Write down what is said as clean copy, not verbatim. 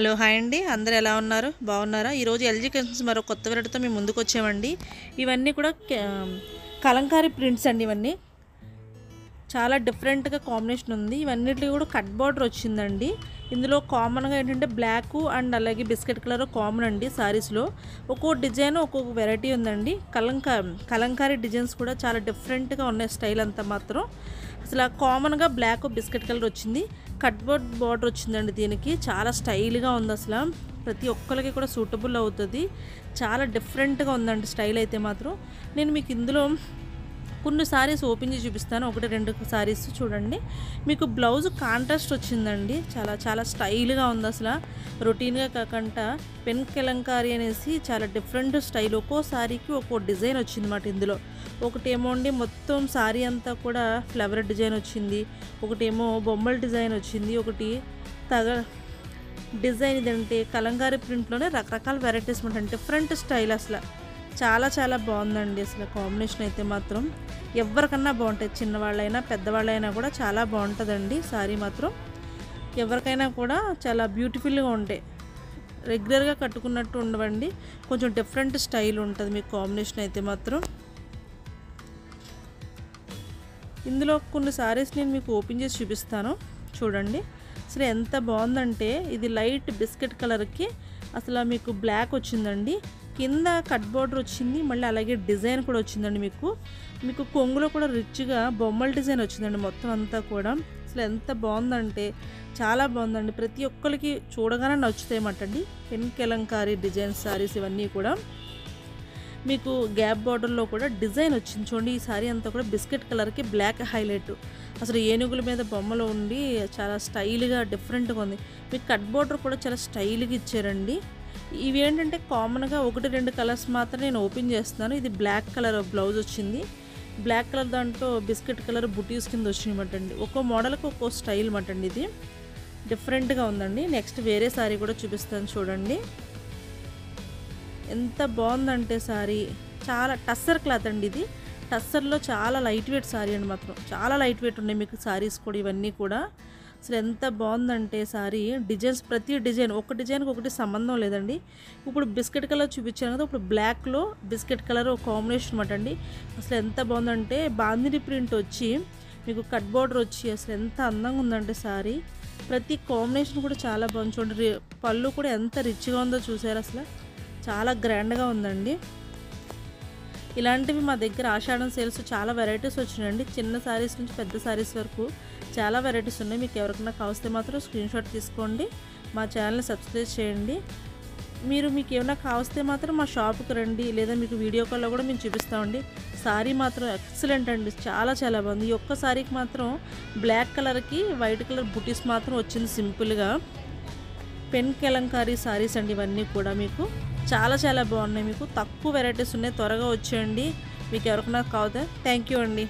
Hello hi అండి, అందరూ ఎలా ఉన్నారు? బాగున్నారా? ఈరోజు ఎల్జీ కలెక్షన్స్ మరో కొత్త వెరైటీతో మేము ముందుకు వచ్చామండి. ఇవన్నీ కూడా కలంకారీ ప్రింట్స్ అండి. ఇవన్నీ చాలా డిఫరెంట్గా కాంబినేషన్ ఉంది. ఇవన్నిటికీ కూడా కట్ బార్డర్ వచ్చిందండి. ఇందులో కామన్గా ఏంటంటే బ్లాక్ అండ్ అలాగే బిస్కెట్ కలర్ కామన్ అండి. సారీస్లో ఒక్కో డిజైన్ ఒక్కొక్క వెరైటీ ఉందండి. కలంకారీ డిజైన్స్ కూడా చాలా డిఫరెంట్గా ఉన్నాయి. స్టైల్ అంతా మాత్రం అసలు కామన్గా బ్లాక్ బిస్కెట్ కలర్ వచ్చింది. కట్ బార్డర్ వచ్చిందండి. దీనికి చాలా స్టైల్గా ఉంది. అసలు ప్రతి ఒక్కరికి కూడా సూటబుల్ అవుతుంది. చాలా డిఫరెంట్గా ఉందండి స్టైల్ అయితే మాత్రం. నేను మీకు ఇందులో కొన్ని సారీస్ ఓపెన్ చేసి చూపిస్తాను. 1-2 సారీస్ చూడండి. మీకు బ్లౌజ్ కాంట్రాస్ట్ వచ్చిందండి. చాలా చాలా స్టైల్గా ఉంది. అసలు రొటీన్గా కాకుండా పెన్ కలంకారీ అనేసి చాలా డిఫరెంట్ స్టైల్. ఒక్కో సారీకి ఒక్కో డిజైన్ వచ్చింది అన్నమాట. ఇందులో ఒకటేమో అండి మొత్తం సారీ అంతా కూడా ఫ్లవర్ డిజైన్ వచ్చింది. ఒకటేమో బొమ్మల డిజైన్ వచ్చింది. ఒకటి డిజైన్ ఇదంటే కలంకారీ ప్రింట్లోనే రకరకాల వెరైటీస్ ఉంటాయి. డిఫరెంట్ స్టైల్ అసలు చాలా చాలా బాగుందండి. అసలు కాంబినేషన్ అయితే మాత్రం ఎవరికన్నా బాగుంటుంది. చిన్నవాళ్ళైనా పెద్దవాళ్ళైనా కూడా చాలా బాగుంటుందండి. సారీ మాత్రం ఎవరికైనా కూడా చాలా బ్యూటిఫుల్గా ఉంటాయి. రెగ్యులర్గా కట్టుకున్నట్టు ఉండవండి. కొంచెం డిఫరెంట్ స్టైల్ ఉంటుంది మీకు కాంబినేషన్ అయితే మాత్రం. ఇందులో కొన్ని సారీస్ నేను మీకు ఓపెన్ చేసి చూపిస్తాను చూడండి. అసలు ఎంత బాగుందంటే ఇది లైట్ బిస్కెట్ కలర్కి అసలు మీకు బ్లాక్ వచ్చిందండి. కింద కట్ బార్డర్ వచ్చింది. మళ్ళీ అలాగే డిజైన్ కూడా వచ్చిందండి. మీకు కొంగులో కూడా రిచ్గా బొమ్మల డిజైన్ వచ్చిందండి. మొత్తం అంతా కూడా అసలు ఎంత బాగుందంటే చాలా బాగుందండి. ప్రతి ఒక్కరికి చూడగానే నచ్చుతాయన్నమాటండి. పెన్ కలంకారీ డిజైన్ సారీస్ ఇవన్నీ కూడా మీకు గ్యాప్ బార్డర్లో కూడా డిజైన్ వచ్చింది చూడండి. ఈ సారీ అంతా కూడా బిస్కెట్ కలర్కి బ్లాక్ హైలైట్. అసలు ఏనుగుల మీద బొమ్మలు ఉండి చాలా స్టైల్గా డిఫరెంట్గా ఉంది. మీకు కట్ బార్డర్ కూడా చాలా స్టైల్గా ఇచ్చారండి. ఇవి ఏంటంటే కామన్గా 1-2 కలర్స్ మాత్రం నేను ఓపెన్ చేస్తున్నాను. ఇది బ్లాక్ కలర్ బ్లౌజ్ వచ్చింది. బ్లాక్ కలర్ దాంట్లో బిస్కెట్ కలర్ బుటీస్ కింద వచ్చినాయన్నమాటండి. ఒక్కో మోడల్కి ఒక్కో స్టైల్ అన్నమాటండి. ఇది డిఫరెంట్గా ఉందండి. నెక్స్ట్ వేరే సారీ కూడా చూపిస్తాను చూడండి. ఎంత బాగుందంటే సారీ చాలా టస్సర్ క్లాత్ అండి. ఇది టస్సర్లో చాలా లైట్ వెయిట్ సారీ అండి. మాత్రం చాలా లైట్ వెయిట్ ఉన్నాయి మీకు సారీస్ కూడా. ఇవన్నీ కూడా అసలు ఎంత బాగుందంటే సారీ డిజైన్స్ ప్రతి డిజైన్ ఒక డిజైన్కి ఒకటి సంబంధం లేదండి. ఇప్పుడు బిస్కెట్ కలర్ చూపించాను కదా, ఇప్పుడు బ్లాక్లో బిస్కెట్ కలర్ ఒక కాంబినేషన్ అనమాట అండి. అసలు ఎంత బాగుందంటే బాందిని ప్రింట్ వచ్చి మీకు కట్ బార్డర్ వచ్చి అసలు ఎంత అందంగా ఉందంటే సారీ. ప్రతి కాంబినేషన్ కూడా చాలా బాగుంది చూడండి. పళ్ళు కూడా ఎంత రిచ్గా ఉందో చూసారు. అసలు చాలా గ్రాండ్గా ఉందండి. ఇలాంటివి మా దగ్గర ఆషాఢం సేల్స్ చాలా వెరైటీస్ వచ్చినాయండి. చిన్న సారీస్ నుంచి పెద్ద సారీస్ వరకు చాలా వెరైటీస్ ఉన్నాయి. మీకు ఎవరికైనా కావస్తే మాత్రం స్క్రీన్ షాట్ తీసుకోండి. మా ఛానల్ని సబ్స్క్రైబ్ చేయండి. మీకు ఏమైనా కావస్తే మాత్రం మా షాప్కి రండి, లేదా మీకు వీడియో కాల్లో కూడా మేము చూపిస్తామండి. సారీ మాత్రం ఎక్సలెంట్ అండి. చాలా చాలా బాగుంది. ఈ ఒక్క సారీకి మాత్రం బ్లాక్ కలర్కి వైట్ కలర్ బుటీస్ మాత్రం వచ్చింది సింపుల్గా. పెన్ కలంకారీ సారీస్ అండి ఇవన్నీ కూడా. మీకు చాలా చాలా బాగున్నాయి. మీకు తక్కువ వెరైటీస్ ఉన్నాయి. త్వరగా వచ్చేయండి. మీకు ఎవరికైనా కావద్దా. థ్యాంక్ యూ అండి.